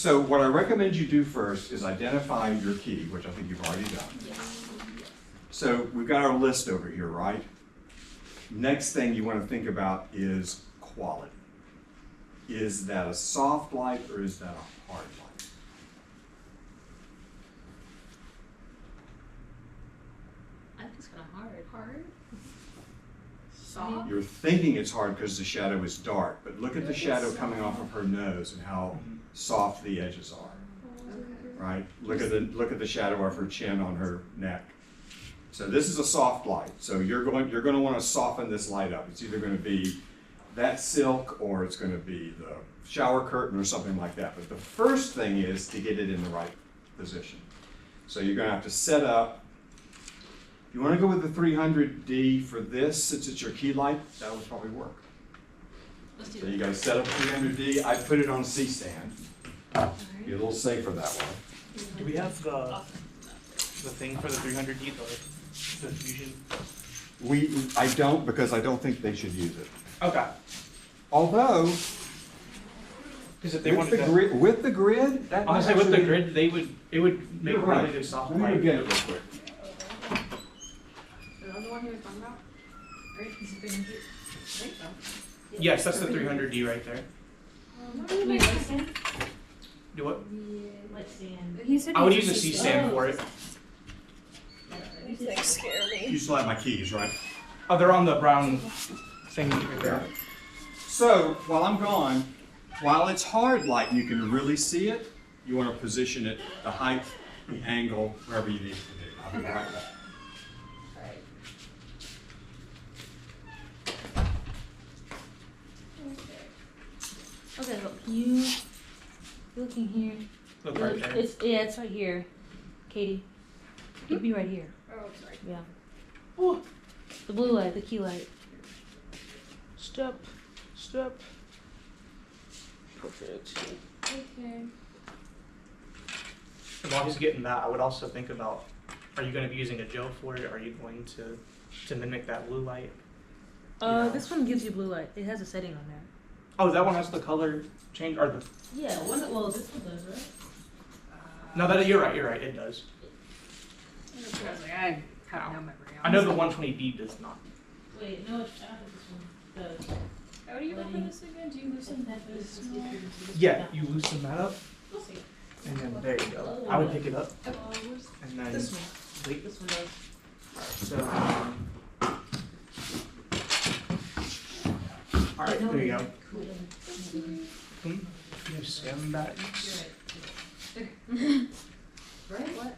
So what I recommend you do first is identify your key, which I think you've already done. Yes. So we've got our list over here, right? Next thing you want to think about is quality. Is that a soft light or is that a hard light? I think it's kind of hard. Hard? Soft? You're thinking it's hard because the shadow is dark, but look at the shadow coming off of her nose and how soft the edges are, Okay. right? Look at the shadow of her chin on her neck. So this is a soft light. So you're going to want to soften this light up. It's either going to be that silk or it's going to be the shower curtain or something like that. But the first thing is to get it in the right position. So you're going to have to set up. You want to go with the 300D for this, since it's your key light, that would probably work. Let's do So that. you got to set up 300D. I put it on a C-stand. Be a little safer that way. Do we have the thing for the 300D, the fusion? I don't, because I don't think they should use it. Okay. Although, Because if they with wanted the to, grid, that might honestly, with the actually- grid, it would make You're a really right. good soft Let me light. get it real quick. Is that the one he was talking about? Right? Is it 300? I think so. Yes, that's the 300D right there. Wait, let's stand? Do what? Let's stand. He said I would he use a was C-stand for it. These things scare me. You still have my keys, right? Oh, they're on the brown thing right there. So, while I'm gone, while it's hard light and you can really see it, you want to position it, the height, the angle, wherever you need it to be. I'll be right back. Okay, look, you're looking here. Look right there. It's right here, Katie. It'd be right here. Oh, sorry. Yeah. Oh, the blue light, the key light. Step. Perfect. Okay. While he's getting that, I would also think about, are you going to be using a gel for it? Are you going to mimic that blue light? Yeah. This one gives you blue light. It has a setting on there. Oh, that one has the color change, or the? Yeah, well, this one does, right? No, you're right. It does. I was like, I have no memory on I know the 120D does not. Wait, no, I don't think this one does. How do you open this again? Do you loosen that this small? Yeah, you loosen that up, We'll see. and then there you go. I would pick it up, Oh, where's and then This one. wait. This one does. So, all right, there you go. You have sandbags. Right? What?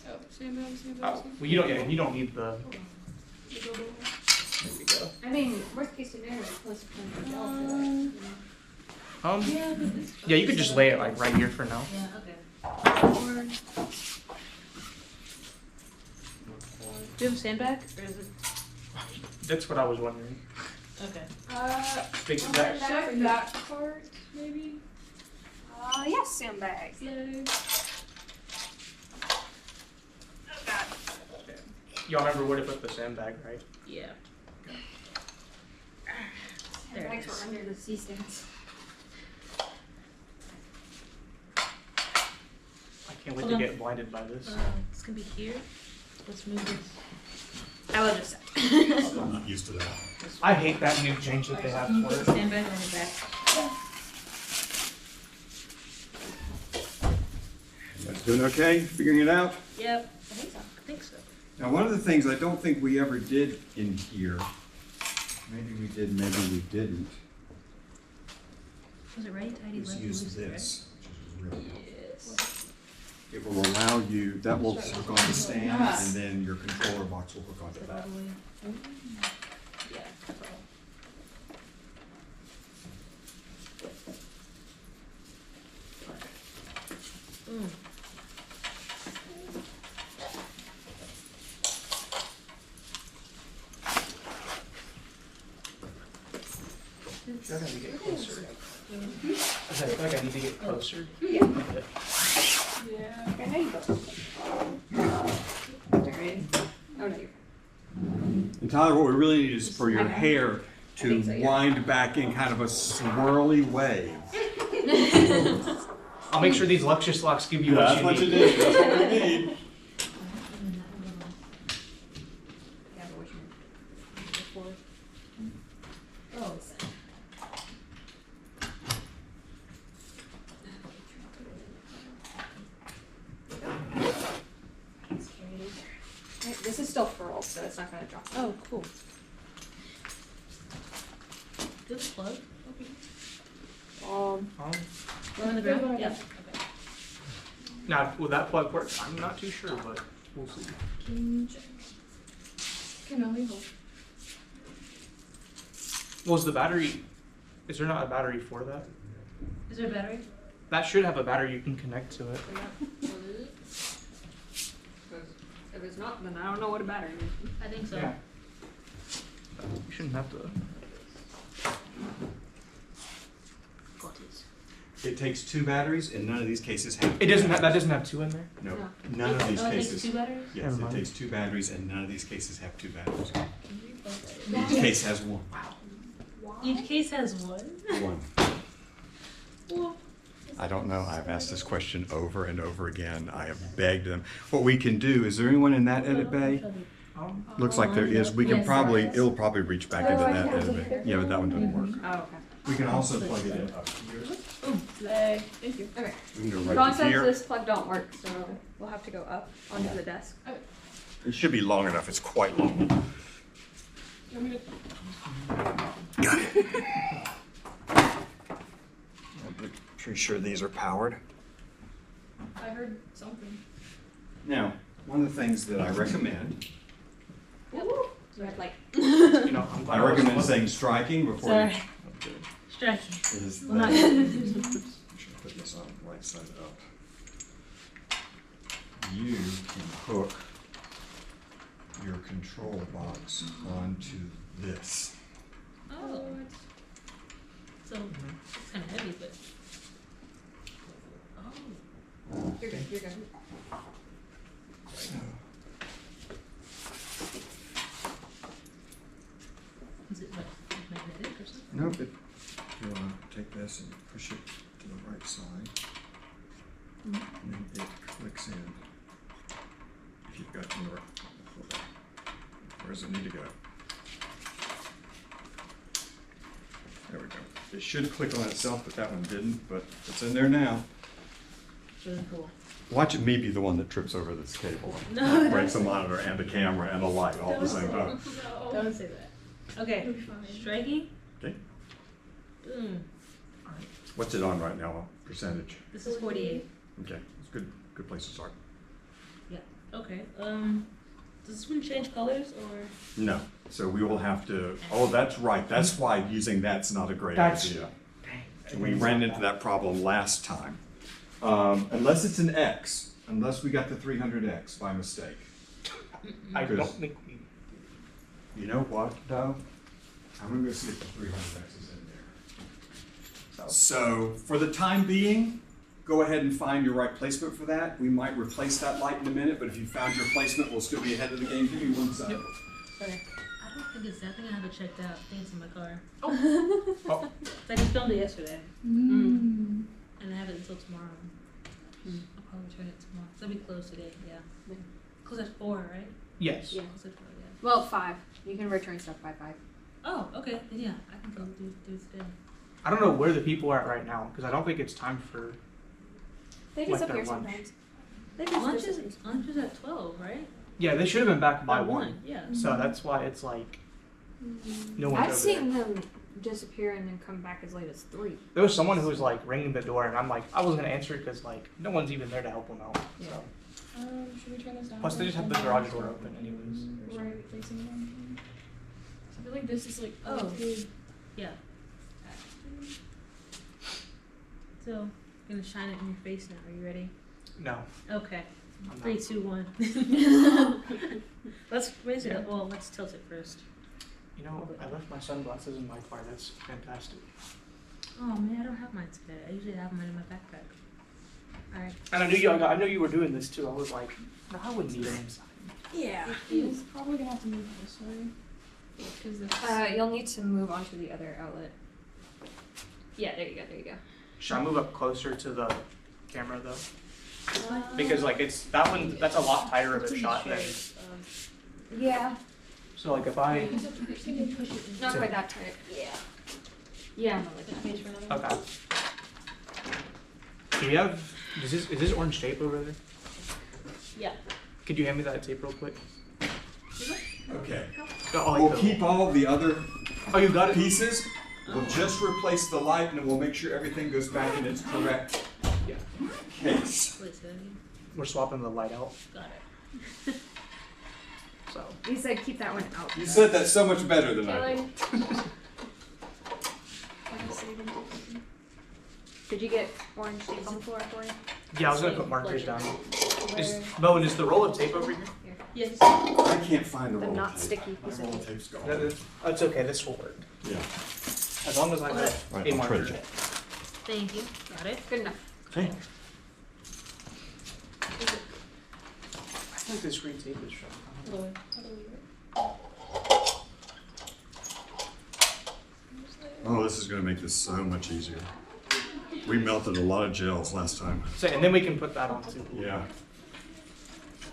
Oh, sandbags. Oh, well, you don't need the. There we go. I mean, worst case scenario, plus plenty of gel for that. Yeah, but this. Yeah, you could just lay it like right here for now. Yeah, okay. Do you have a sandbag, or is it? That's what I was wondering. Okay. Think I'll that- check that part, maybe? Yes, sandbags. Yay. Oh, God. Y'all remember where to put the sandbag, right? Yeah. There it Sandbags is. were under the C-stands. I can't wait Hold to on. get blinded by this. It's gonna be here. Let's move this. I will just. I'm not used to that. I hate that new change that they have Can you put for the it. sandbag on your back? That's doing okay? Figuring it out? Yep. I think so. Now, one of the things I don't think we ever did in here, maybe we did, maybe we didn't, Was it right? Tidy is left, use loose, right? this, which is really helpful. Yes. It will allow you, that will hook on the stand, and then your controller box will hook onto Put it all that. the way. Yeah, that's all. Mm. I feel like I need to get closer. I feel like I need to get closer. Yeah. Okay. Yeah. Okay, now you go. Sorry. Oh, no, you're fine. And Tyler, what we really need is for your hair to wind back in kind of a swirly wave. I'll make sure these Lexus locks give you That's what what you you need. need, that's what we need. Yeah, but which one? Before. Oh, Right, this is still furled, so it's not gonna drop. oh, cool. Good plug. Um, Go on the ground. Yeah. Okay. Now, will that plug work? I'm not too sure, but we'll see. can you check? Can only hold. Was the battery? Is there not a battery for that? Is there a battery? That should have a battery you can connect to it. If it's not, then I don't know what a battery is. I think so. Yeah. You shouldn't have to. Got it. It takes 2 batteries, and none of these cases have. It doesn't. That doesn't have 2 in there. No, No. none of these Oh, it takes cases. 2 batteries? Yes, Never it mind. takes 2 batteries, and none of these cases have 2 batteries. Can you plug that in? Each case has 1. Each case has one? 1. Well, I don't know. I've asked this question over and over again. I have begged them. What we can do, is there anyone in that edit bay? Looks like there is. We can Yes, probably, there is. it'll probably reach back into that edit bay. Yeah, but that one doesn't work. Oh, okay. We can also plug it in up here. Thank you. Okay. We can go Ron right to says here. this plug don't work, so we'll have to go up onto the desk. It should be long enough. It's quite long. Got it. I'm pretty sure these are powered. I heard something. Now, one of the things that I recommend, You have like. You know, I'm glad I was recommend looking. saying striking before sorry. you. Striking. Is Well, not- that, I should put this on the right side up. You can hook your control box onto this. Oh. So, it's kind of heavy, but. Oh. You're good, you're good. Is it what, magnetic or something? Nope, you wanna take this and push it to the right side. And then it clicks in. If you've got your, where does it need to go? There we go. It should click on itself, but that one didn't, but it's in there now. Really cool. Watch me be the one that trips over this cable. No, Breaks a monitor and a camera and a light all at the same time. don't say that. Okay, striking. Okay, Boom. what's it on right now, percentage? This is 48. Okay, it's good place to start. Okay. Does this one change colors or? No, so we will have to, oh, that's right, that's why using that's not a great That's- idea. Dang. We ran into that problem last time. Unless it's an X, unless we got the 300X by mistake. I don't think we. You know what, though? I'm gonna go see if the 300X is in there. So, for the time being, go ahead and find your right placement for that. We might replace that light in a minute, but if you found your placement, we'll still be ahead of the game. Give me 1 second. Okay. I don't think it's that. I think I have it checked out. I think it's in my car. Oh. I just filmed it yesterday. And I have it until tomorrow. I'll probably return it tomorrow. They'll be closed today, yeah. Close at 4, right? Yes. Yeah. Close at 4, yeah. Well, 5. You can return stuff by 5. Oh, okay. Then yeah, I can go do it today. I don't know where the people are at right now because I don't think it's time for. They Like disappear their lunch. sometimes. They just Lunch disappear. is at 12, right? Yeah, they should have been back by At 1. Yeah. So that's why it's like no one's I've over seen there. them disappear and then come back as late as 3. There was someone who was like ringing the door, and I'm like, I wasn't gonna answer because like no one's even there to help them out. So. Should we turn this down? Plus, they just have the garage door open, anyways. Right, facing them. I feel like this is like Oh. good. Yeah. So, I'm gonna shine it in your face now. Are you ready? No, Okay. I'm not. 3, 2, 1. Let's raise it up. Well, let's tilt it first. You know, I left my sunglasses in my car. That's fantastic. Oh man, I don't have mine today. I usually have mine in my backpack. Alright. And I knew you were doing this too. I was like, no, I wouldn't need them inside. Yeah. It's probably gonna have to move this way. Because this. You'll need to move on to the other outlet. Yeah, there you go, there you go. Should I move up closer to the camera though? Because like it's that one. That's a lot tighter of a shot than. Yeah. So like if I. Not quite that tight. Yeah. Yeah. Okay. Do we have? Is this orange tape over there? Yeah. Could you hand me that tape real quick? Okay. Oh, We'll keep all the other Oh, you got it. pieces. We'll just replace the light and we'll make sure everything goes back in its correct Yeah. case. Wait, so you We're swapping the light out. got it. So. You said keep that one out. You said that so much better than I did. Did you get orange tape on the floor for you? Yeah, I was gonna put markers down. Where? Bowen, is the roll of tape over here? Yes. I can't find the The roll not of tape. sticky My piece of roll of tape. tape's gone. It's okay. This will work. Yeah. As long as I have Right, a I'll marker. trade you. Thank you. Got it. Good enough. Okay. I think this green tape is from. Oh, this is gonna make this so much easier. We melted a lot of gels last time. So, and then we can put that on too. Yeah.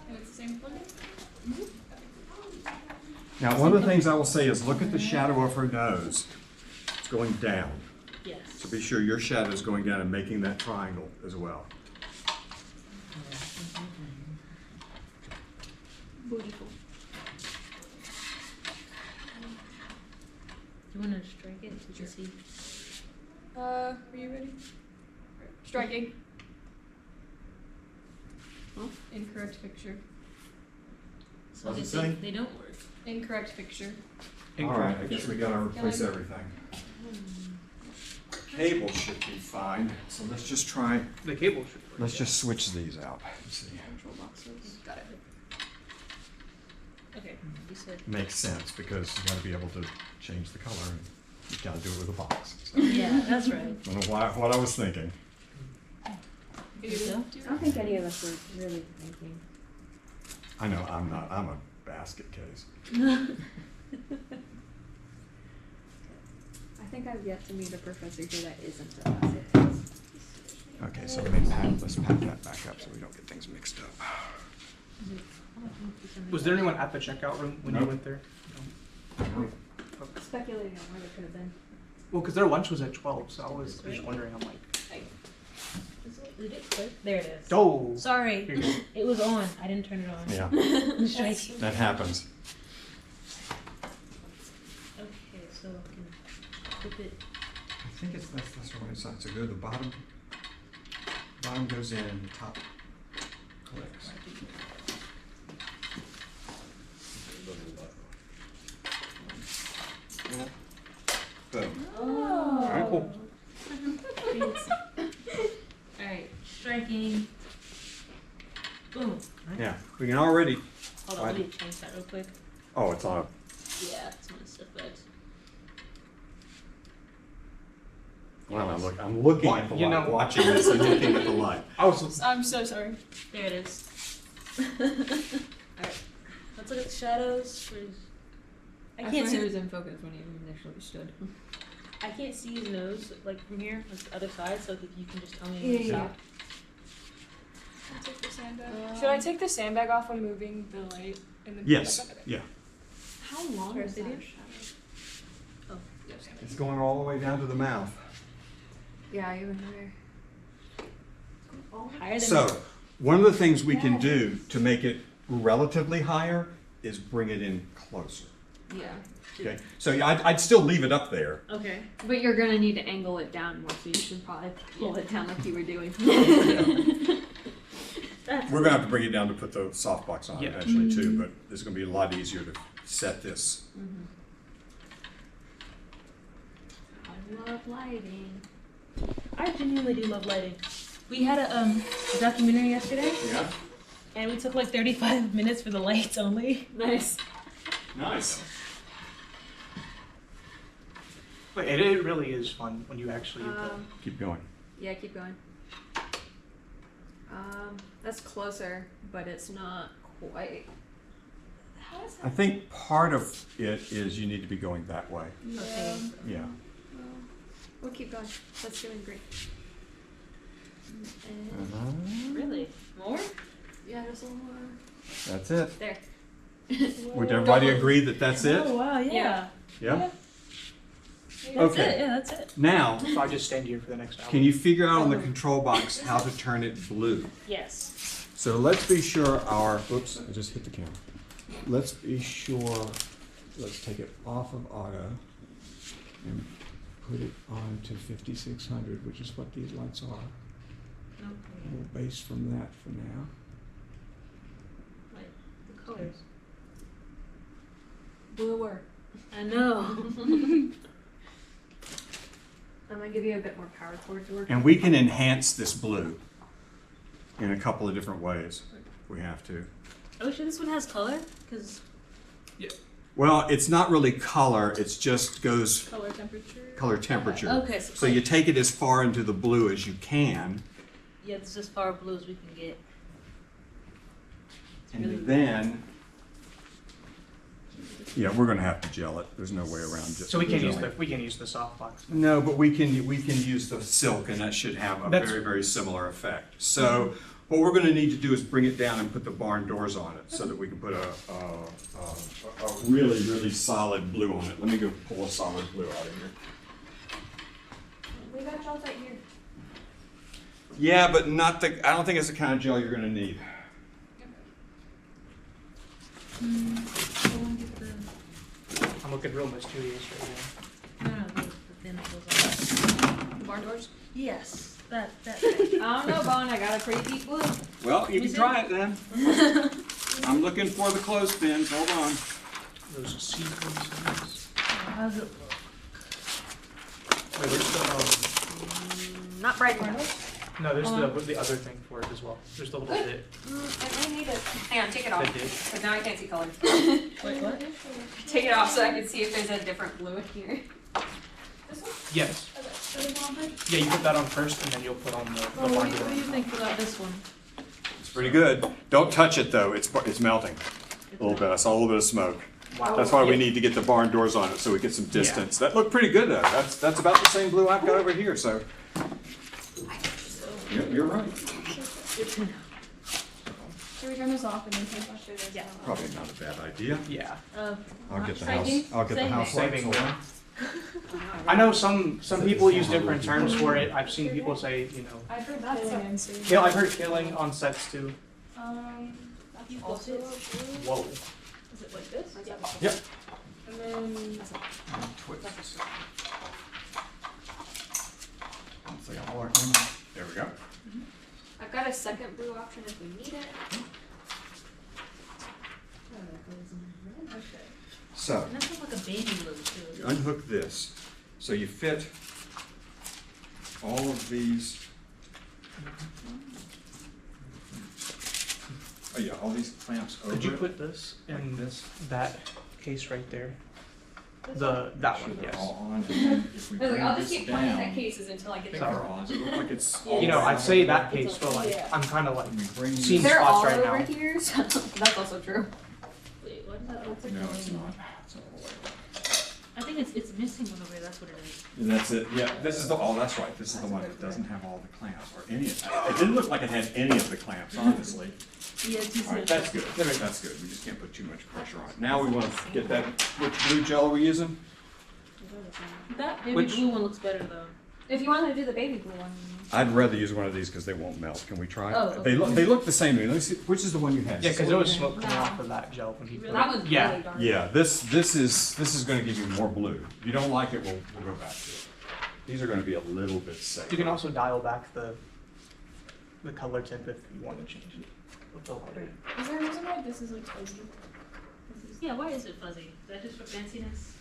And it's the same color? Now, one of the things I will say is look at the shadow of her nose. It's going down. Yes. So be sure your shadow is going down and making that triangle as well. Beautiful. Do you want to strike it so you can see? Are you ready? Striking. Huh? Incorrect picture. So What's they it say say? they don't work. Incorrect picture. All right, I guess we gotta replace everything. Cable should be fine, so let's just try, The cable should work. let's just switch these out. Let's see. Control boxes. Got it. Okay. You said. Makes sense, because you gotta be able to change the color, and you gotta do it with a box. So, Yeah, that's right. I don't know what I was thinking. You go? I don't think any of us were really thinking. I know, I'm not, I'm a basket case. I think I've yet to meet a professor here that isn't a basket. Okay, so let's pack that back up so we don't get things mixed up. Was there anyone at the checkout room when you Nope. went there? Speculating on where they could have been. Well, because their lunch was at 12, so I was just wondering. I'm like, Did it click? There it is. oh. Sorry. Here you go. It was on. I didn't turn it on. Yeah, Strike. that happens. Okay, so I can flip it. I think that's the right side. So go to the bottom. Bottom goes in, the top clicks. Boom. Oh. All right, cool. Alright, striking. Boom. Yeah, we can already. Hold on, let me change that real quick. Oh, it's on. Yeah, it's my stuff bags. Wow, I'm looking at the You light, know- watching this and looking at the light. I was. I'm so sorry. There it is. Alright, let's look at the shadows. I can't He see. was in focus when he initially stood. I can't see his nose like from here, like the other side. So if you can just tell me Yeah, when to yeah. stop. I'll take the sandbag. Should I take the sandbag off when moving the light? And then put it Yes, back up? yeah. How long Where is is it that in? shadow? Oh, It's going all the way down to the mouth. Yeah, even there. higher than So, one of the things we can do to make it relatively higher is bring it in closer. Yeah. Okay, so yeah, I'd still leave it up there. Okay. But you're gonna need to angle it down more, so you should probably pull it down like you were doing. That's We're gonna have to bring it down to put the softbox on Yeah. eventually too, but it's gonna be a lot easier to set this. I love lighting. I genuinely do love lighting. We had a documentary yesterday, Yeah. and we took like 35 minutes for the lights only. Nice. Nice. But it really is fun when you actually. Keep going. Yeah, keep going. That's closer, but it's not quite. How is I think part of it is you need to be going that way. Okay. Yeah. We'll keep going. That's doing great. Really? More? Yeah, just a little more. That's it. There. Would everybody agree that that's it? Oh wow, yeah. Yeah? That's Okay. it, yeah, that's it. Now, So I just stand here for the next hour. can you figure out on the control box how to turn it blue? Yes. So let's be sure our, oops, I just hit the camera. Let's be sure, let's take it off of auto and put it on to 5600, which is what these lights are. Nope. We'll base from that for now. Like the colors. Bluer. I know. I'm gonna give you a bit more power towards work. And we can enhance this blue in a couple of different ways if we have to. Oh, sure, this one has color? Because Well, it's not really color, it's just goes Color temperature. color temperature. Okay, So you take it as far into the blue as you can, yeah, it's as far blue as we can get. It's really and then, yeah, we're gonna have to gel it, there's no way around it. So we can use the softbox. No, but we can use the silk, and that should have a That's- very, very similar effect. So what we're gonna need to do is bring it down and put the barn doors on it, so that we can put a really, really solid blue on it. Let me go pull a solid blue out of here. We got y'all right here. Yeah, but not the, I don't think it's the kind of gel you're gonna need. I'm looking real mysterious right No, the thin ones. The barn doors. Yes, that. I don't know, Bon. I got a pretty deep blue. Well, you We can see? try it then. I'm looking for the clothespins, hold on. now. Those sequences. How's it look? Wait, there's the, Not bright Barn enough. doors? no, there's the other thing for it as well. There's the little bit. I may need it. Hang on, take it off. That did. Because now I can't see color. Wait, what? Take it off so I can see if there's a different blue in here. This one? Yes. Okay. So there's one big. Yeah, you put that on first, and then you'll put on the Oh, barn what do you door. think about this one? It's pretty good. Don't touch it though, it's melting a little bit. I saw a little bit of smoke. Wow. That's why we Yeah. need to get the barn doors on it so we get some distance. That looked pretty good though. That's about the same blue I've got over here, so. You're right. Good to know. Should we turn this off and then take off this? Yeah. Probably not a bad idea. Yeah. I'll get the Saving- house, I'll get the saving. house lights Saving. on. I know some people use different terms for it. I've seen people say, you know, I've heard that killing and saving. kill. I've heard killing on sets too. That's You also a got blue. Whoa. Is it like this? Yeah. Yep. And then Twist. There we go. I've got a second blue option if we need it. okay. So, And that looks like a baby blue too. unhook this. So you fit all of these. Oh yeah, all these clamps over Could you it, put this like in this. that case right there? This That Sure one, they're yes. all on, and then if we I was like, bring I'll just this keep pointing down, at cases until I get these the are on. Does it look like it's all You know, around I'd say over that there? case, but like Yeah. I'm kind of like And we bring these- Seems- They're spots all right over now. here, so that's also true. Wait, what is that? No, it's not. It's all the way up. I think it's missing one over there, that's what it is. And that's it, yeah, this is the, oh, that's right, this is the one that doesn't have all the clamps, or any of, it didn't look like it had any of the clamps, honestly. Yeah, it's just. All right, that's good, that's good, we just can't put too much pressure on it. Now we wanna get that, which blue gel are we using? That baby Which- blue one looks better though. If you wanted to do the baby blue one. I'd rather use one of these because they won't melt, can we try it? Oh, They okay. look the same to me, let me see, which is the one you had? yeah, because there was smoke coming off of that gel when he put That it. one's Yeah. really dark. Yeah, this is gonna give you more blue. If you don't like it, we'll go back to it. These are gonna be a little bit safer. You can also dial back the color tint if you want to change it with the lighter. Is there a reason why this is like fuzzy? Yeah, why is it fuzzy? Is that just for fanciness?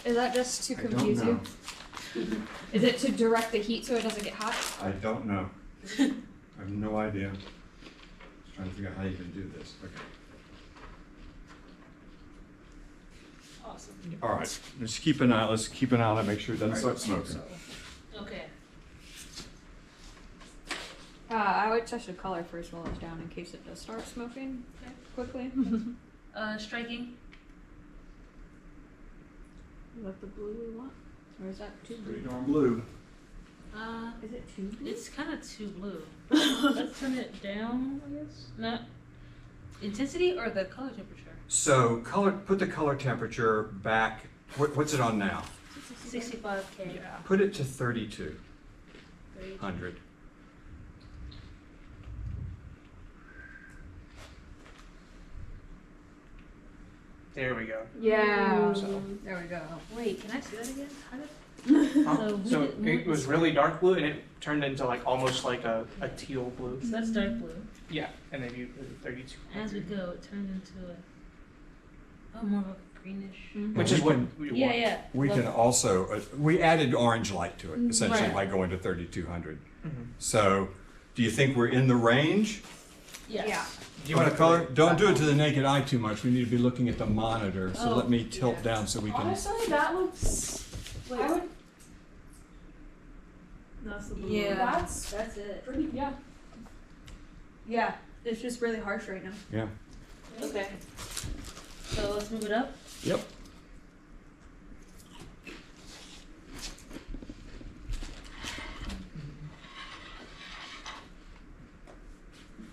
Is that just to I don't confuse know. you? Is it to direct the heat so it doesn't get hot? I don't know. I have no idea. Just trying to figure out how you can do this. Okay. Awesome. All right. Let's keep an eye. Let's keep an eye on it. Make sure it doesn't start smoking. Okay. I would touch the color first while it's down in case it does start smoking quickly. Striking. Is that the blue we want? Or is that too Pretty blue? darn blue. Is it too? It's kind of too blue. Let's turn it down, I guess. No. Intensity or the color temperature? So put the color temperature back, what's it on now? 65K. Yeah. Put it to 3200. 32. There we go. Yeah. So- There we go. Wait, can I see that again? How did? So we it was really dark blue and it turned into like almost like a teal blue. So that's dark blue. Yeah, and then you put it 32. As we go, it turns into a more of a greenish. Which is what we Yeah, want. yeah. We Love can it. also, we added orange light to it, essentially Right. by going to 3200. Mhm. So, do you think we're in the range? Yes. Yeah. Do you of want the to color? Don't do it to the naked eye too much. We need to be looking at the monitor. So Oh, let me tilt yeah. down so we can. Honestly, that looks. Wait. I would. That's the blue. Yeah. That's it. pretty. Yeah. Yeah. It's just really harsh right now. Yeah. Okay. So let's move it up. Yep.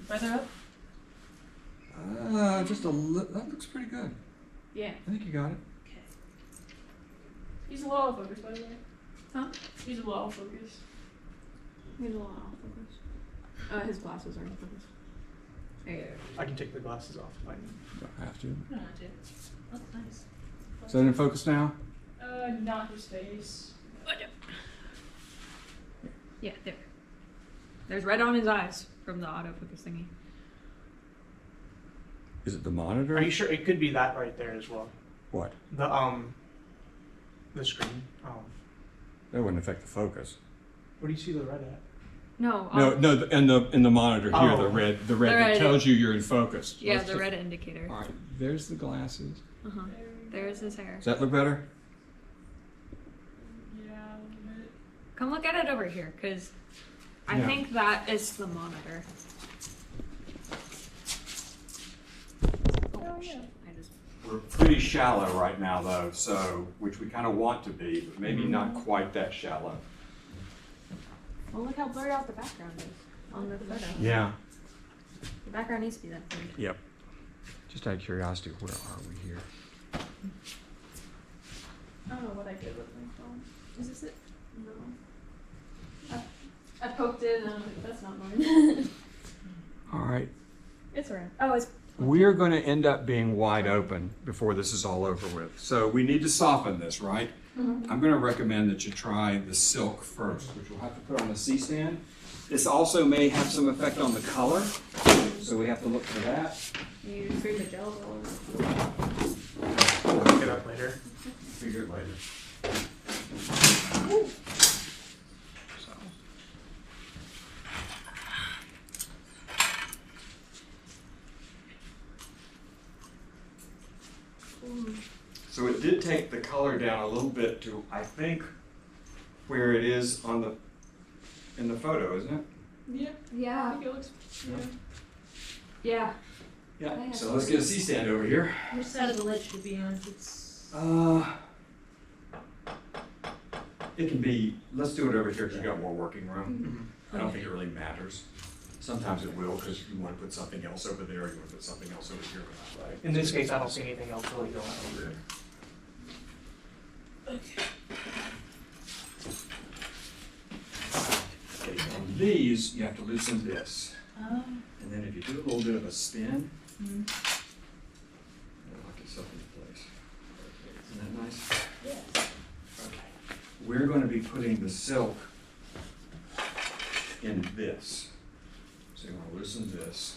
Further up. Just that looks pretty good. Yeah. I think you got it. Okay. He's a little out of focus, by the way. Huh? He's a little out of focus. He's a little off focus. His glasses are in focus. There you go. I can take the glasses off if I need. Don't have to. You don't have to. That's nice. Is that in focus now? Not his face. Yeah, there. There's red on his eyes from the autofocus thingy. Is it the monitor? Are you sure? It could be that right there as well. What? The screen. That wouldn't affect the focus. Where do you see the red at? No. No, in the monitor here, Oh. the red The that red- tells you you're in focus. Yeah, Let's the just- red indicator. All right, there's the glasses. Uh huh. There's his hair. Does that look better? Yeah, a little bit. Come look at it over here, cause I Yeah. think that is the monitor. Oh, shit. yeah. I just. We're pretty shallow right now, though, so which we kind of want to be, but maybe not quite that shallow. Well, look how blurred out the background is on the photo. Yeah. The background needs to be that blurred. Yep. Just out of curiosity, where are we here? I don't know what I did with my phone. Is this it? No. I poked it and I was like, that's not mine. All right. It's around. Oh, it's. We're going to end up being wide open before this is all over with. So we need to soften this, right? Mhm. I'm going to recommend that you try the silk first, which we'll have to put on the C-stand. This also may have some effect on the color, so we have to look for that. You scream the gel all over. We'll pick it up later. Figure it later. So. So it did take the color down a little bit to, I think, where it is on the, in the photo, isn't it? Yeah. I Yeah. think it looks. Yeah. Yeah. Yeah. So let's get a C-stand over here. Which side of the lid should be on? It's. It can be, let's do it over here because we've got more working room. Mhm. I don't think it really matters. Sometimes it will because you want to put something else over there, or you want to put something else over here. Right? In this case, I don't see anything else really going on over there. Okay, on these, you have to loosen this. Oh. And then if you do a little bit of a spin, Mm-hmm. it'll lock itself into place. Okay, isn't that nice? Yes. Okay. We're going to be putting the silk in this. So you want to loosen this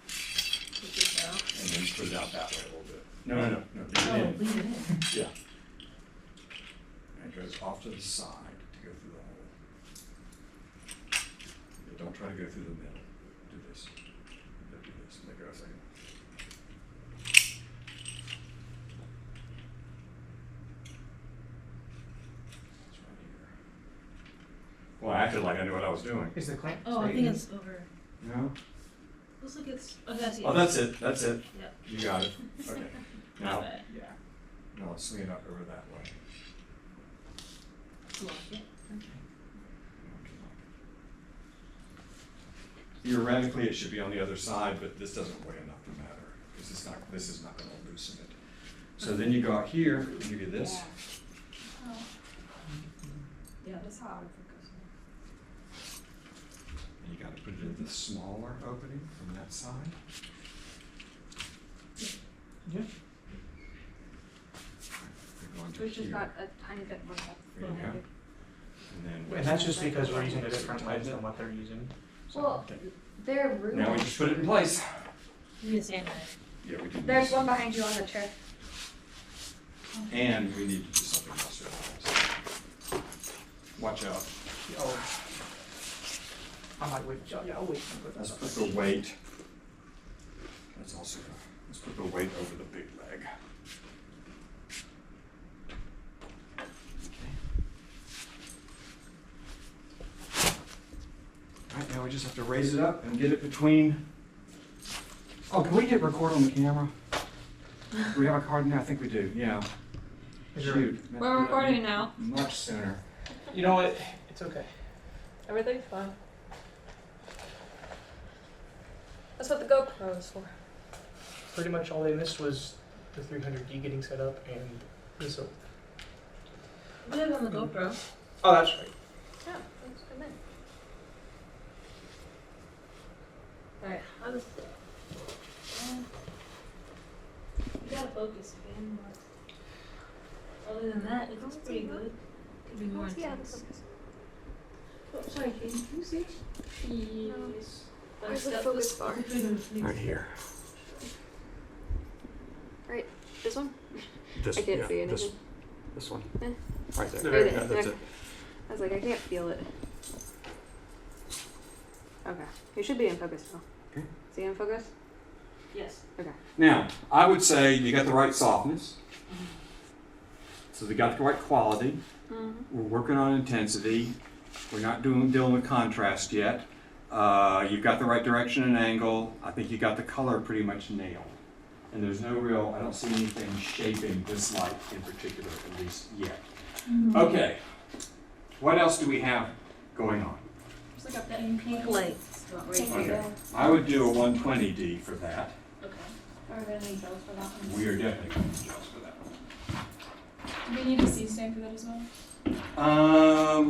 Take this out. and then put it out that way a little bit. No. Leave Oh, it in. leave it in. Yeah. And it goes off to the side to go through the hole. Yeah, don't try to go through the middle. Do this. Do this. Let go a second. It's right here. Well, I acted like I knew what I was doing. Is the clamp? Oh, I straight? think it's over. No? Looks like it's. Oh, that's it. Oh, that's it. That's it. Yep. You got it. Okay. My Now, bad. yeah. Now let's swing it up over that way. Lock it. Okay. Theoretically, it should be on the other side, but this doesn't weigh enough to matter, because this is not gonna loosen it. So then you go out here, I'll give you this. Yeah, that's how I would focus. And you gotta put it in the smaller opening from that side. Yeah. You're going to Which just here. got a tiny bit more depth. There you go. And then And that's just because we're using a different lens than what they're using. So, Well, their room. now we just put it in place. You need a sandbag. Yeah, we do. There's one behind you on the chair. And we need to do something else. Watch out. oh, I might wait. Yeah, I'll wait. Let's put the weight. Let's also, let's put the weight over the big leg. All right, now we just have to raise it up and get it between. Oh, can we hit record on the camera? Do we have a card now? I think we do, yeah. Is there- Shoot. We're recording now. Much sooner. You know what? It's okay. Everything's fine. That's what the GoPro is for. Pretty much all they missed was the 300D getting set up and the silk. We have it on the GoPro. Oh, that's right. Yeah, let's come in. Alright, how does you gotta focus again, but other than that, it looks pretty good. Could be more intense. Oh, sorry, Katie, can you see? Yes. Where's the focus bar? Right here. Right, this one? This, I can't see anything. This one. Eh. Right there. Right there. Yeah, that's Okay. it. I was like, I can't feel it. Okay, you should be in focus now. Okay. Is he in focus? Yes. Okay. Now, I would say you got the right softness. So they got the right quality. Mm-hmm. We're working on intensity. We're not dealing with contrast yet. You've got the right direction and angle. I think you got the color pretty much nailed. And there's no real, I don't see anything shaping this light in particular, at least yet. Okay. What else do we have going on? Just like a That pink pink light. light. Right Okay. here. I would do a 120D for that. Okay. Are there any bells for that one? We are definitely going to adjust for that one. Do we need a C stand for that as well?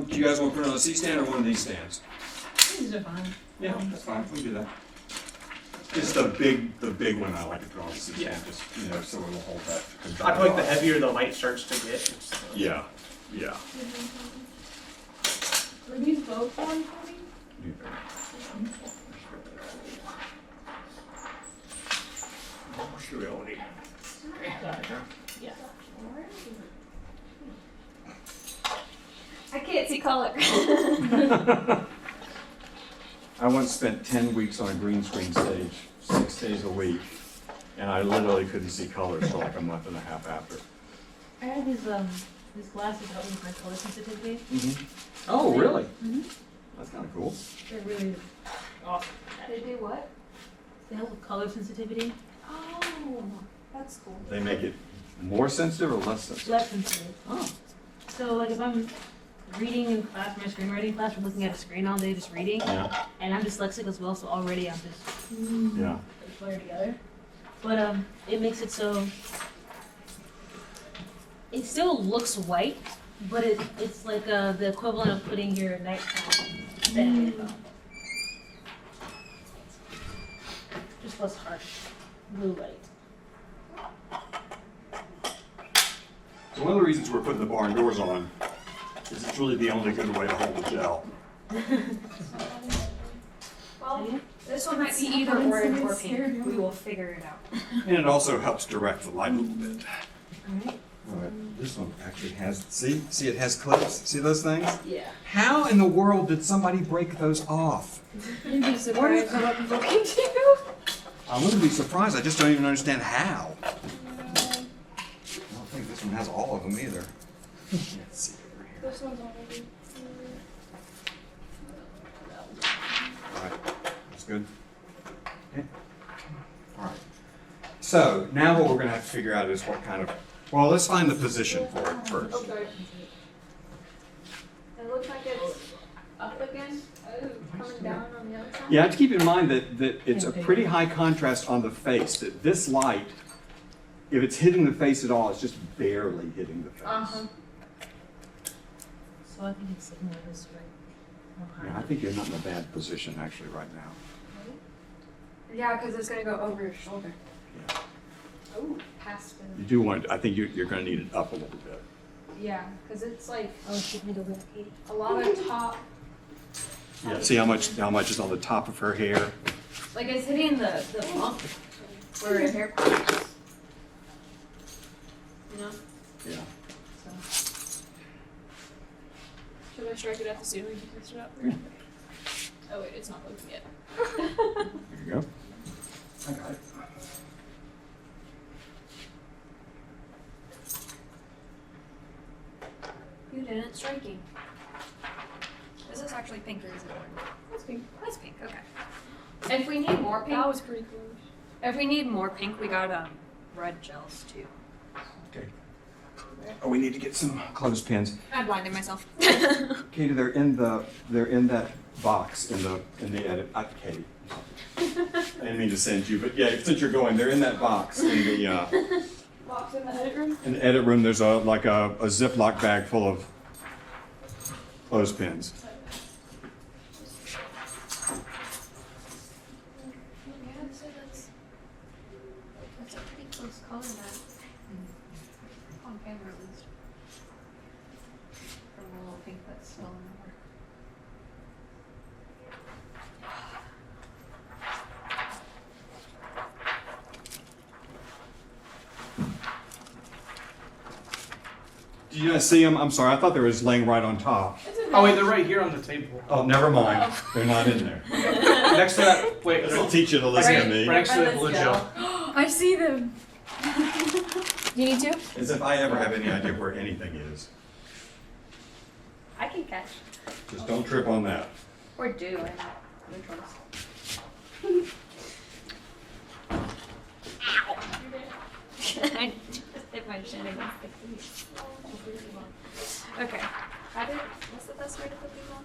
Do you guys want to put it on a C-stand or one of these stands? These are fine. Yeah, that's fine. We can do that. Just the big one I like to put on a C-stand, Yeah. just, you know, so it'll hold that. I feel like the heavier the light starts to get, it's, Yeah, yeah. Were these both 120? Really? Yeah. I can't see color. I once spent 10 weeks on a green screen stage, 6 days a week, and I literally couldn't see colors for like a month and a half after. I had these glasses help me with my color sensitivity. Oh, really? Mhm. That's kind of cool. They're really awesome. They do what? They help with color sensitivity. Oh, that's cool. They make it more sensitive or less sensitive? Less sensitive. Oh. So like if I'm reading in class, my screenwriting class, we're looking at a screen all day just reading, Yeah, and I'm dyslexic as well, so already I'm just yeah. blur together. But it makes it so it still looks white, but it's like the equivalent of putting your nighttime setting on. Just less harsh blue light. So one of the reasons we're putting the barn doors on is it's really the only good way to hold the gel. Well, this one might be either or in or pink. We will figure it out. And it also helps direct the light a little bit. Alright. Alright, this one actually has, see it has clips? See those things? Yeah. How in the world did somebody break those off? You'd be surprised at what people can do. I wouldn't be surprised, I just don't even understand how. I don't think this one has all of them either. Let's see over here. This one's already. Alright, that's good. Okay. Alright. So, now what we're gonna have to figure out is what kind of, well, let's find the position for it first. Okay. It looks like it's up again. Oh, coming down on the other side. You have to keep in mind that it's a pretty high contrast on the face, that this light, if it's hitting the face at all, it's just barely hitting the face. Uh-huh. So I think it's sitting more this way. more Yeah, I high. think you're not in a bad position actually right now. Yeah, because it's gonna go over your shoulder. Yeah. Oh, past You do want, I think you're gonna need it up a little bit. Yeah, because it's like Oh, should we go back, Katie? a lot of top. Yeah, see how much is on the top of her hair? Like it's hitting the bump where her hair pops. You know? Yeah. So. Should I strike it at the ceiling to test it out? Oh wait, it's not open yet. There you go. I got it. You didn't striking. Is this actually pink or is it orange? That's pink. That's pink, okay. If we need more pink, That was pretty close. if we need more pink, we got red gels too. Okay. Oh, we need to get some clothespins. I blinded myself. Katie, they're in that box in the edit. Katie. I didn't mean to send you, but yeah, since you're going, they're in that box in the Box in the edit room. There's a Ziploc bag full of clothespins. Yeah, so that's a pretty close color match. On camera at least. From the little pink that's still in there. Did you guys see them? I'm sorry, I thought they were just laying right on top. It's in Oh there. wait, they're right here on the table. Oh, never mind. They're not in there. Next to that, wait, This'll teach you to listen to me. right next to that blue gel. I see them. You need to? As if I ever have any idea where anything is. I can catch. Just don't trip on that. Or do, I have no choice. I just hit my chin against the case. Okay. What's the best way to put these on?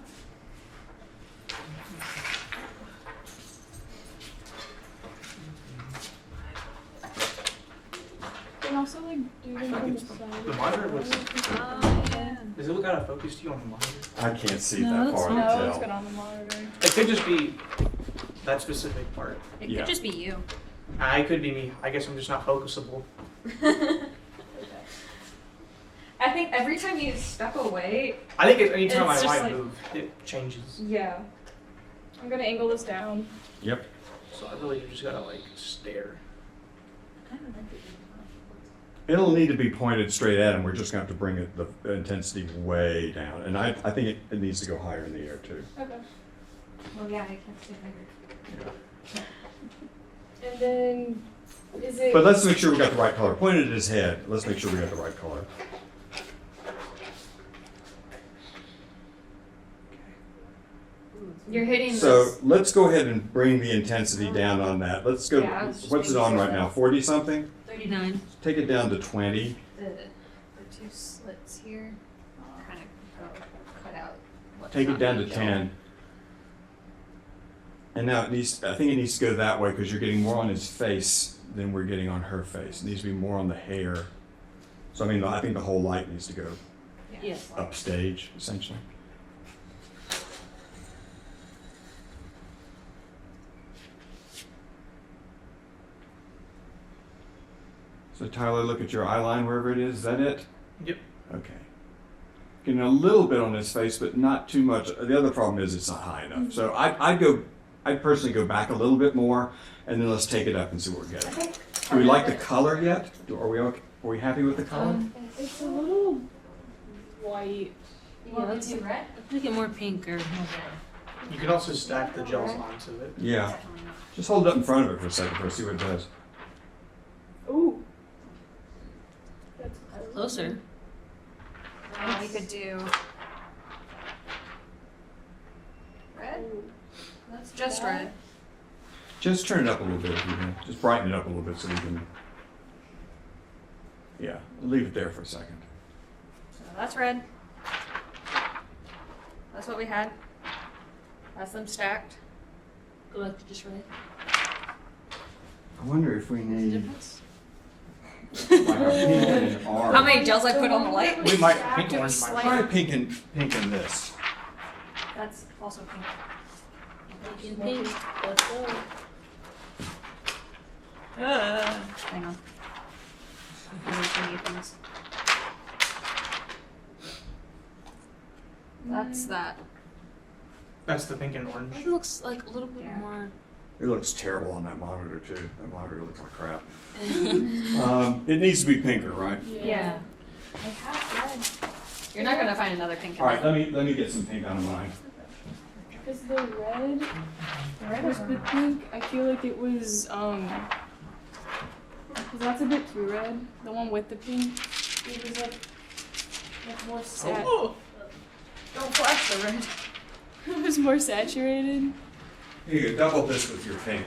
You can also like do them on the side. The monitor was. Yeah. Does it look out of focus to you on the monitor? I can't see No, that it's far not. to No, it's good tell. on the monitor. It could just be that specific part. It Yeah. could just be you. It could be me. I guess I'm just not focusable. I think every time you step away, I think anytime It's I just might like- move, it changes. Yeah. I'm gonna angle this down. Yep. So I really just gotta like stare. It'll need to be pointed straight at him. We're just going to have to bring it, the intensity way down. And I think it needs to go higher in the air too. Okay. well, yeah, I can't stay bigger. And then is it But let's make sure we got the right color. Point it at his head. Let's make sure we got the right color. You're hitting So this. let's go ahead and bring the intensity down on that. Let's go, Yeah, I was just what's it making on sure right now? that- 40 something? 39. Take it down to 20. The two slits here kind of cut out. what's Take it not down to being 10. And now I think it needs to go that way because you're getting more on his face than we're getting on her face. It needs to be more on the hair. So I mean, I think the whole light needs to go shown. Yes. upstage, essentially. So Tyler, look at your eye line wherever it is. Is that it? Yep. Okay. Getting a little bit on his face, but not too much. The other problem is it's not high enough. So I'd personally go back a little bit more, and then let's take it up and see what we're getting. Do we like the color yet? Are we okay? Are we happy with the color? It's a little white. Yeah, let's do red. Let's get more pink or more red. You can also stack the gels onto it. Yeah. Just hold it up in front of it for a second first, see what it does. Ooh. That's Closer. We could do red. That's just red. Just turn it up a little bit if you can. Just brighten it up a little bit so we can. Yeah, leave it there for a second. So that's red. That's what we had. That's them stacked. Go back to just red. I wonder if we What's the need difference? like a pink and an orange. How many gels I put on the light? We might, pink orange might. Try pink and this. That's also pink. Pink and pink. Let's go. Hang on. There's so many things. That's that. That's the pink and orange. It looks like a little bit Yeah. more. It looks terrible on that monitor too. That monitor looks like crap. It needs to be pinker, right? Yeah. I have red. You're not gonna find another pink. All right, let me get some pink out of mine. Because the red was the pink, I feel like it was, because that's a bit too red. The one with the pink, it was like more Oh. Don't flash the red. it was more saturated. Here you go, double this with your pink.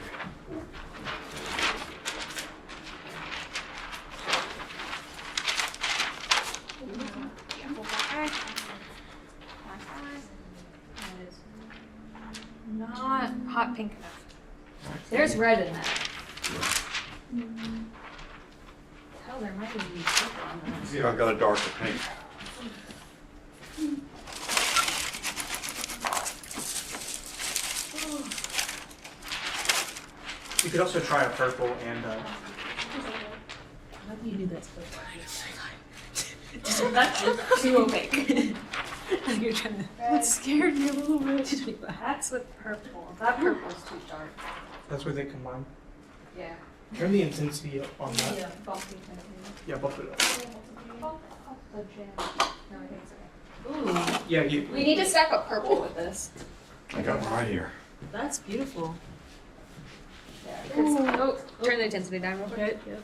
Not hot pink enough. There's red in that. Hell, there might even be purple on that. See, I've got a darker pink. You could also try a purple and How do you do that stuff? That's too opaque. You're trying to. That scared me a little bit. That's with purple. That purple's too dark. that's where they combine. Yeah. Turn the intensity up on that. Yeah, bumpy kind of Yeah, bump it up. thing. No, I think so. Ooh. Yeah, you. We need to stack up purple with this. I got one right here. That's beautiful. Yeah. 'Cause- turn the intensity down real quick. Okay. Yep.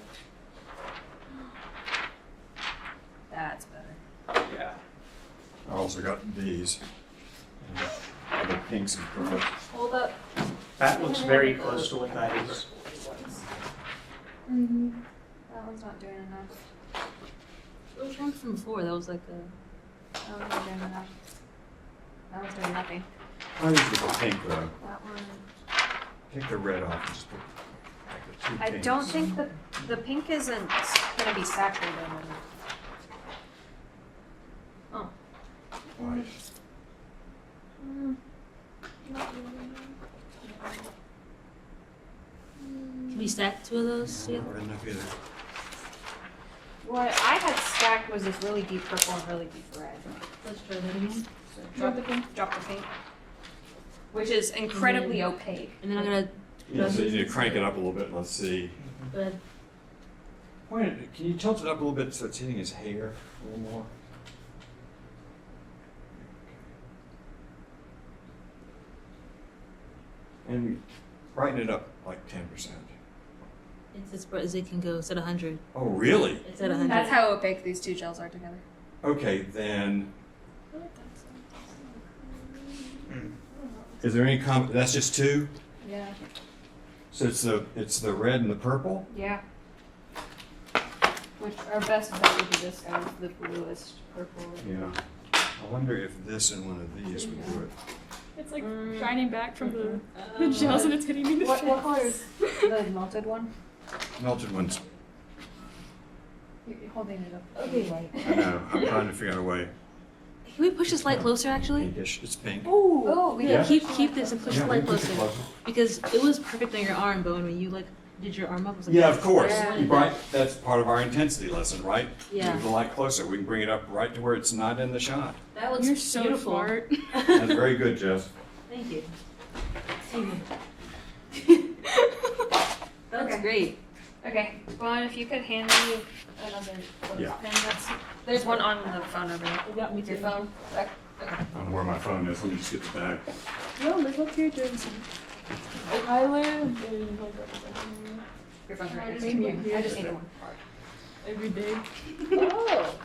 That's better. Yeah. I also got these. Other pinks and purples. Hold up. That looks very close to what that is. Mm-hmm. That one's not doing enough. What was wrong from before? That was like a. That one's not doing enough. That one's doing nothing. I use the pink though. That one. Take the red off and just put like the two I pinks. don't think the pink isn't gonna be saturated enough. Oh. White. Can we stack two of those together? Not red enough either. What I had stacked was this really deep purple and really deep red. Let's try that again. Drop the pink. Drop the pink. Which is incredibly opaque. And then I'm gonna. Yeah, so you need to crank it up a little bit. Let's see. Red. Can you tilt it up a little bit so it's hitting his hair a little more? And brighten it up like 10%. It's as bright as it can go. It's at 100. Oh, really? It's at 100. That's how opaque these two gels are together. Okay, then, Mm. is there any that's just two? Yeah. So it's the red and the purple? Yeah. Which our best bet would be this guy, the bluest purple. Yeah. I wonder if this and one of these would do it. It's like Mm. shining back from the gels and it's hitting me in the What face. color is the melted one? Melted ones, You're holding it up. Okay. I know, I'm trying to figure out a way. Can we push this light closer actually? Pinkish, it's pink. Oh, we Yeah. Keep this and push the Yeah, light we can push it closer. closer. Because it was perfect on your arm, but when you like did your arm up, it was like Yeah, of course. Yeah. You that's part of our intensity lesson, right? Yeah. Move the light closer. We can bring it up right to where it's not in the shot. That looks You're so beautiful. smart. That's very good, Jeff. Thank you. That looks Okay. great. Okay, well, if you could hand me another Yeah. pen, there's one on the phone over there. You got me Your too. phone? Okay. I don't know where my phone is. Let me just get the bag. No, live up here, Johnson. I live in Your phone's right I next just to need me. one. I just need one. every day. Oh.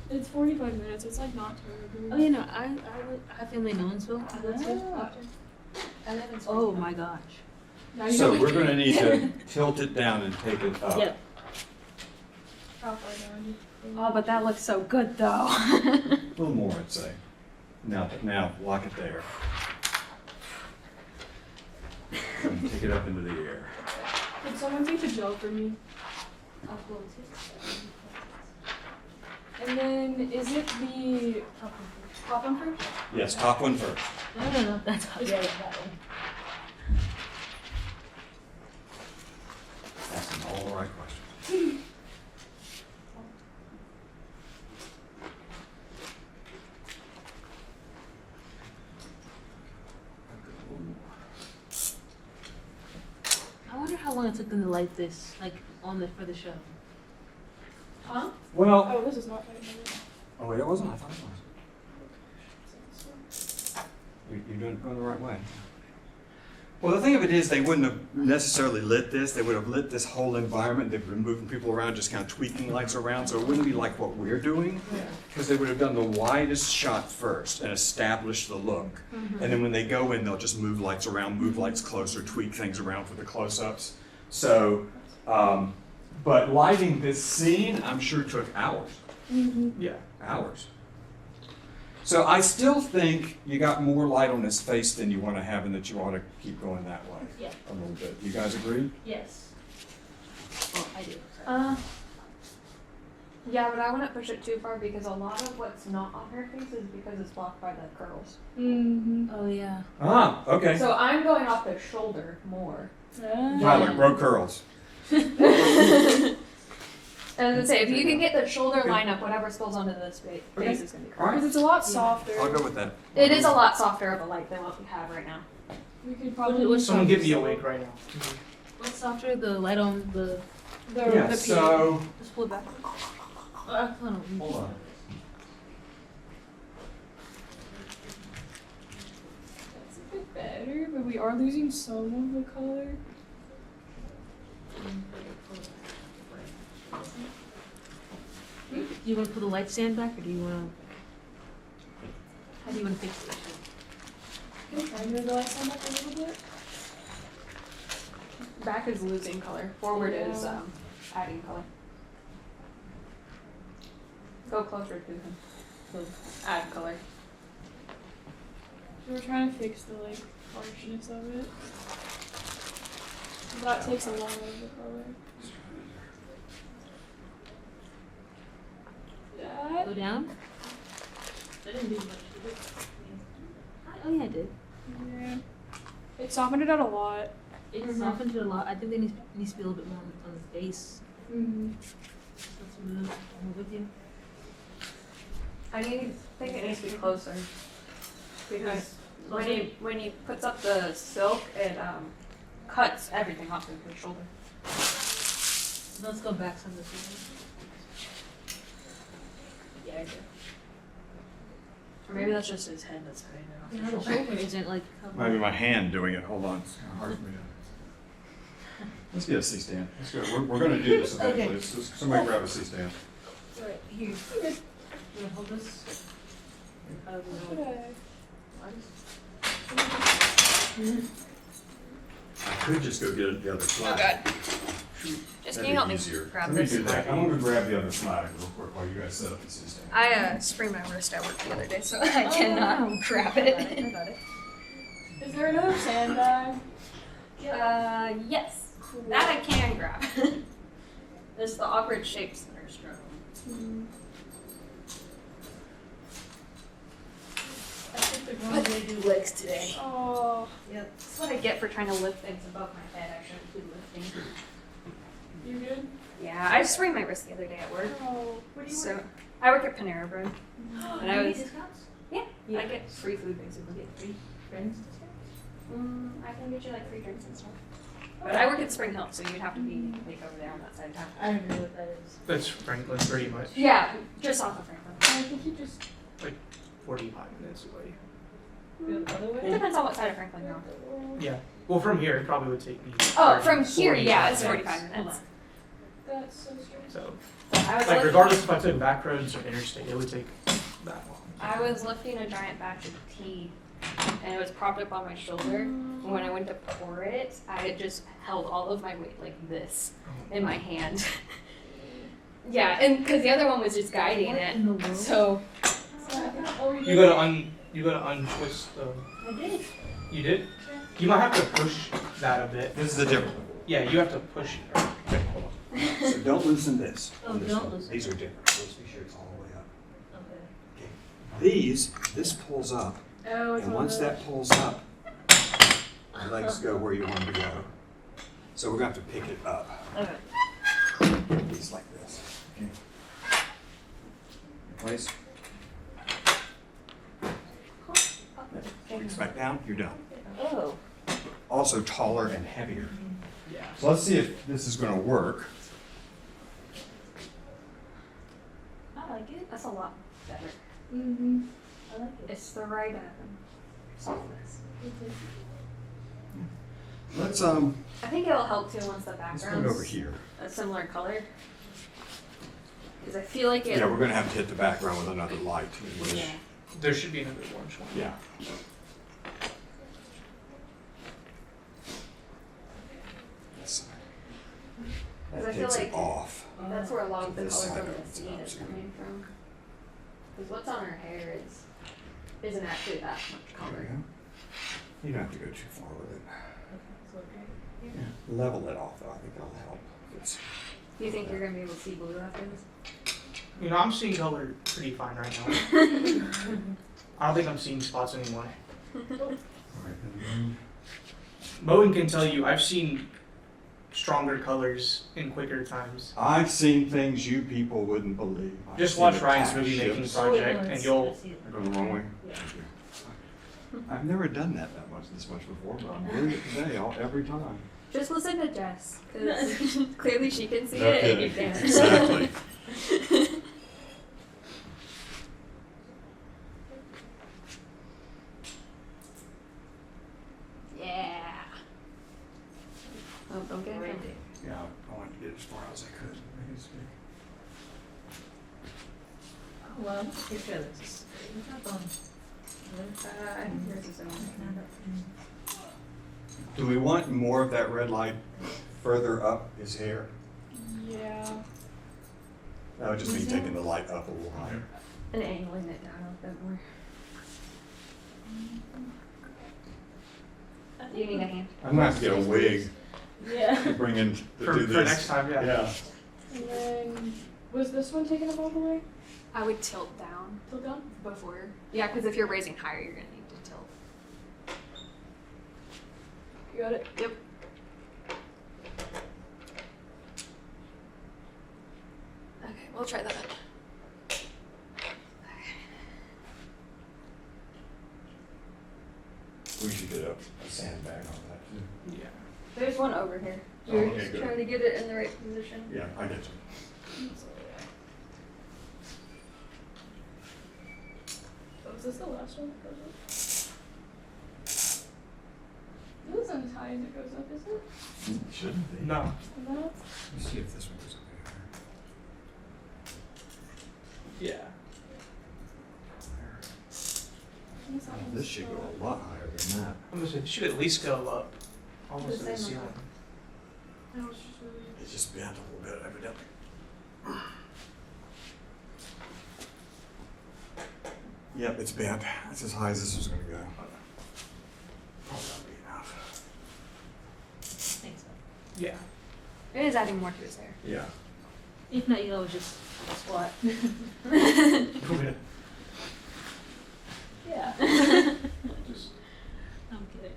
It's 45 minutes. It's like not terrible. Oh, you know, I have family in Owensville. I go to Ah. often. I live in Oh my gosh. Now you So know we're gonna need to tilt it down and take it up. Yep. how far down. Oh, but that looks so good though. A little more, I'd say. Now lock it there. and take it up into the air. Could someone take the gel for me? I'll go too. And then is it the pop one first? Yes, top one first. No, that's how. Yeah, that one. Asking all the right questions. I wonder how long it took them to light this, like, for the show. Huh? Well, Oh, this is not right. oh wait, it wasn't. I thought it was. You're doing it the right way. Well, the thing of it is, they wouldn't have necessarily lit this. They would have lit this whole environment. They've been moving people around, just kind of tweaking lights around, so it wouldn't be like what we're doing. Because they would have done the widest shot first and established the look. And then when they go in, they'll just move lights around, move lights closer, tweak things around for the close-ups. So, but lighting this scene, I'm sure took hours. Yeah. Hours. So I still think you got more light on his face than you want to have, and that you ought to keep going that way. Yeah. A little bit. You guys agree? Yes. Well, I do. Yeah, but I wouldn't push it too far because a lot of what's not on her face is because it's blocked by the curls. Mm-hmm. Oh, yeah. Ah, okay. So I'm going off the shoulder more. Tyler, grow curls. And I would say, if you can get the shoulder line up, whatever spills onto the face is going to be All right. Because it's a lot softer. I'll go with that. It is a lot softer of a light than what we have right now. We could probably What's Someone softer? get me awake right now. What's softer? The light on the. Yeah, the so, Just pull it back. Hold on. hold on. That's a bit better, but we are losing some of the color. Do you want to put the light stand back, or do you want to? How do you want to fix it? Can I try to move the light stand up a little bit? Back is losing color. Forward is Yeah. adding color. Go closer to him. So add color. So we're trying to fix the like harshness of it. That takes a lot of the color. Go down. I didn't do much. Did it? Oh yeah, I did. Yeah. It softened it out a lot. It Mhm. softened it a lot. I think there needs to be a little bit more on the face. Mm-hmm. Let's move with you. I think it needs to be closer. Because when he puts up the silk, it cuts everything off of his shoulder. Let's go back some this way. Yeah, I do. Or maybe that's just his head that's cutting it off. You know, the shoulder isn't like covered. Maybe my hand doing it. Hold on. It's kind of hard for me to. Let's get a C-stand. Let's go. We're going to do this eventually. Okay. Let's just, somebody grab a C-stand. Right here. You want to hold this? I don't Should know. I could just go get the other flag. God. Just can you help me Easier. grab Let me this? do that. I'm going to grab the other flag real quick while you guys set up the C-stand. I sprained my wrist at work the other day, so I cannot grab it. Is there another sandbag? Yes. Cool. That I can grab. It's the awkward shapes that are struggling. I took the wrong way to do legs today. Oh, Yep. That's what I get for trying to lift things above my head. I shouldn't be lifting. you good? Yeah, I sprained my wrist the other day at work. Oh, So I work at Panera Bread. And I was, discounts? yeah, I get free food basically. Get free friends discounts? I can get you like free drinks and stuff. But I work at Spring Hill, so you'd have to be like over there on that side of town. I don't know what that is. That's Franklin pretty much. Yeah, just off of Franklin. I think you just 45 minutes away. Go the other It way? depends on what side of Franklin you're on. Yeah. Well, from here, it probably would take me. Oh, 30, from here, 45 yeah, it's minutes. 45 minutes. That's so strange. So, I was like, lifting- regardless if I took back roads or interstate, it would take that long. I was lifting a giant batch of tea, and it was propped up on my shoulder. And when I went to pour it, I had just held all of my weight like this in my hand. Yeah, and because the other one was just guiding What it. in the world? So Oh, You gotta untwist the. I did. You did? You might have to push that a bit. This is the different. Yeah, you have to push. Okay, hold on. So don't loosen this. Oh, on this don't one. loosen. These are different. Let's make sure it's all the way up. Okay. This pulls up, Oh, it's and one once of that pulls up, the legs go where you want them to go. So we're gonna have to pick it up. Okay. These like this. Okay. In place. Brings back down. You're done. Oh. Also taller and heavier. Yeah. So let's see if this is gonna work. I like it. That's a lot better. Mm-hmm. I like it. It's the right softness. Let's I think it'll help too once the let's put it background's over here. a similar color. Because I feel like it. Yeah, we're gonna have to hit the background with another light. Yeah. There should be another orange one. Yeah. Because That I feel takes it like- off. That's where a lot of the This color side from the opens scene up, is so- coming from. Because what's on her hair isn't actually that much There color. we go. You don't have to go too far with it. So great. Level it off though, I think it'll help. It's, Do you think you're gonna be able to see blue after this? You know, I'm seeing color pretty fine right now. I don't think I'm seeing spots anymore. alright, then Moen can tell you, I've seen stronger colors in quicker times. I've seen things you people wouldn't believe. I've Just seen watch attack Ryan's movie making ships. project, and you'll. I go the wrong way? Yeah. Thank you. I've never done that this much before, but I'm doing it today, every time. Just listen to Jess, because clearly she can see No it and you kidding. can't. Exactly. Yeah. Oh, don't get it. Right from- there. Yeah, I wanted to get as far as I could. Make it big. Oh, well, your feathers. It's not fun. I think yours is the one. Do we want more of that red light further up his hair? Yeah. That would just mean taking the light up a little higher. And angling it down a bit more. Do you need a hand? I'm gonna have to get a wig Yeah. to bring in to For, do for this. next time, yeah. Yeah. And then, was this one taken up all the way? I would tilt down Till done? before. Yeah, because if you're raising higher, you're gonna need to tilt. You got it? Yep. Okay, we'll try that. We should get a sandbag on that too. Yeah. There's one over here. Oh, You're okay, just good. trying to get it in the right position. Yeah, I get you. So is this the last one that goes up? This isn't as high as it goes up, is it? Shouldn't be. No. No? Let's see if this one goes up Yeah. there. This should go a lot higher than that. I'm gonna say, it should at least go up almost to the The same ceiling. That was just really. It's just bent a little bit evidently. Yep, it's bent. That's as high as this was gonna go. Probably not be enough. Thanks. Yeah. It is adding more to his hair. Yeah. If not, you know, just squat. Yeah. Just I'm kidding.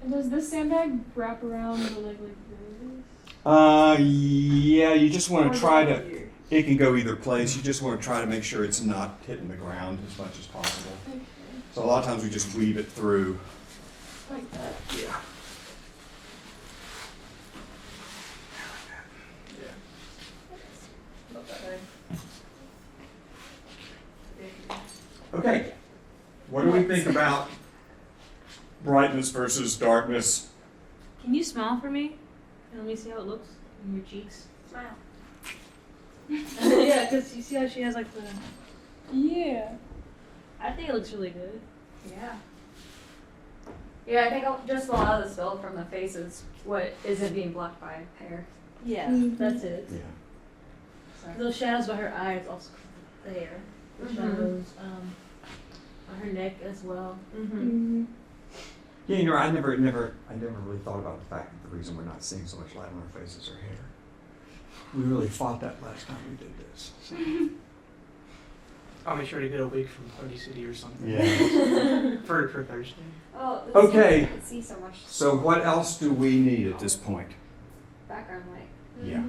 And does this sandbag wrap around the leg like this? Yeah, you just Or wanna is try it to, here? it can go either place. You just wanna try to make sure it's not hitting the ground as much as possible. Okay. So a lot of times we just weave it through. Like that. Yeah. Okay, what do we think about brightness versus darkness? Can you smile for me? And let me see how it looks in your cheeks. Smile. Yeah, because you see how she has like the. Yeah. I think it looks really good. Yeah. Yeah, I think just a lot of this build from the face is what isn't being blocked by hair. Yeah, Mhm. that's it. Yeah. So. Those shadows by her eyes also there. The Mhm. shadows on her neck as well. Mm-hmm. Mm-hmm. Yeah, you know, I never really thought about the fact that the reason we're not seeing so much light on our faces is our hair. We really fought that last time we did this. So. I'll be sure to get a wig from Party City or something. Yeah. for Thursday. Oh, Okay. I can see so much So what else do we need at this point? background light. Yeah.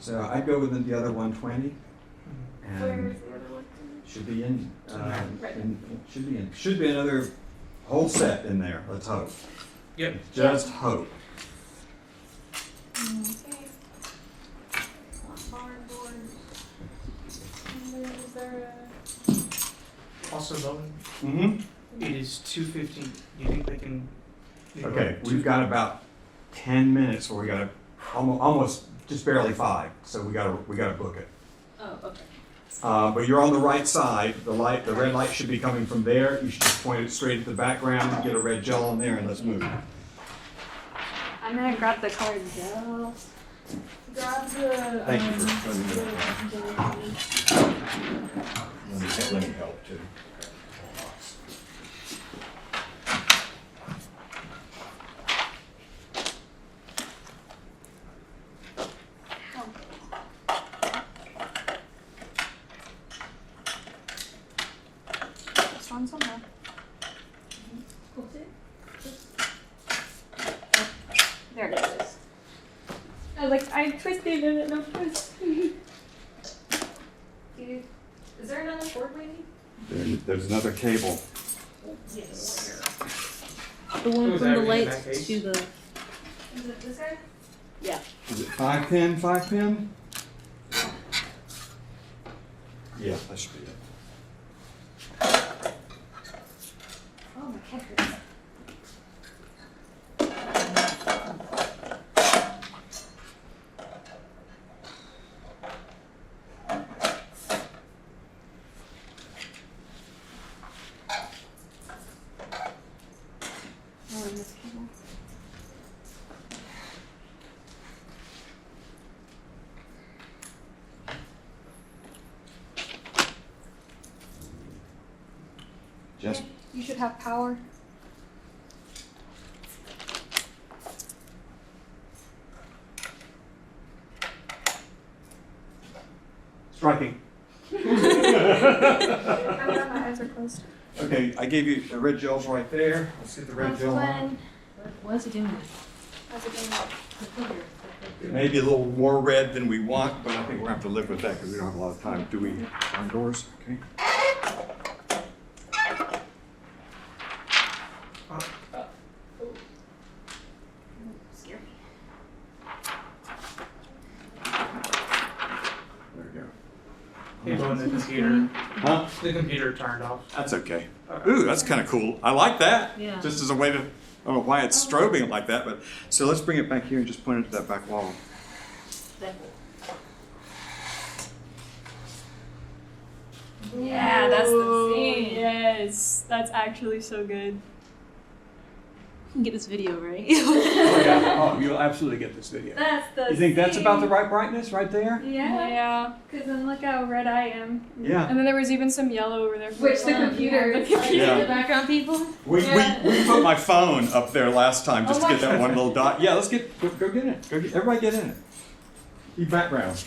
So I'd go with the other 120. Where's And the other one? should be in, Right. should be another whole set in there. Let's hope. Yep. Just hope. Okay. Cardboard. Is there Also, Bowen, Mm-hmm. it is 2:15. Do you think they can? Okay, we've got about 10 minutes where we got to almost just barely 5. So we got to book it. Oh, okay. But you're on the right side. The red light should be coming from there. You should just point it straight at the background, get a red gel on there, and let's move. I'm gonna grab the colored gel. grab the Thank you for letting me help too. this one somewhere. There it is. I twisted and it no twist. Dude, is there another cord maybe? There's another cable. Yes. The one Was from the that in lights that case? to the. Is it this guy? Is it 5 pin? 5 pin? Yeah, that should be it. Oh, my head hurts. Oh, I missed cable. Just You should have power. striking. I'm glad my eyes are closed. Okay, I gave you the red gels right there. Let's get the red gel on. What's he doing? How's it going? It may be a little more red than we want, but I think we're gonna have to live with that because we don't have a lot of time. Do we? On doors? Okay. Scare me. There we go. Hey, Bowen, the computer. Huh? The computer turned off. That's okay. Ooh, that's kind of cool. I like that. Yeah. Just as a way to, I don't know why it's strobing it like that, but, so let's bring it back here and just point it to that back wall. Yeah, that's the thing. Yes, that's actually so good. You can get this video, right? Oh, yeah. Oh, you'll absolutely get this video. That's the You think that's about the right brightness right there? Yeah. Yeah. Because then look how red I am. Yeah. And then there was even some yellow over there. Which the computer The is. computer. Yeah. The background people. We put my phone up there last time just Oh to my get that one little dot. Yeah, let's go get in it. Everybody get in it. Keep background.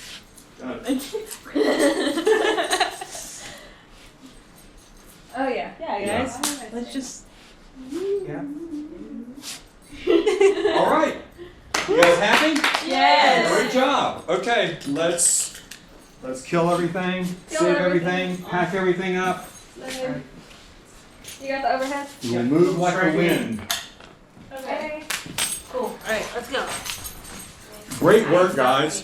Oh yeah. Yeah, guys. Let's just. Yeah. All right. You guys happy? Yes. Great job. Okay, let's kill everything, Kill save everything. everything, pack everything up. You got the overhead? We'll move like the wind. Okay. Cool. All right, let's go. Great work, guys.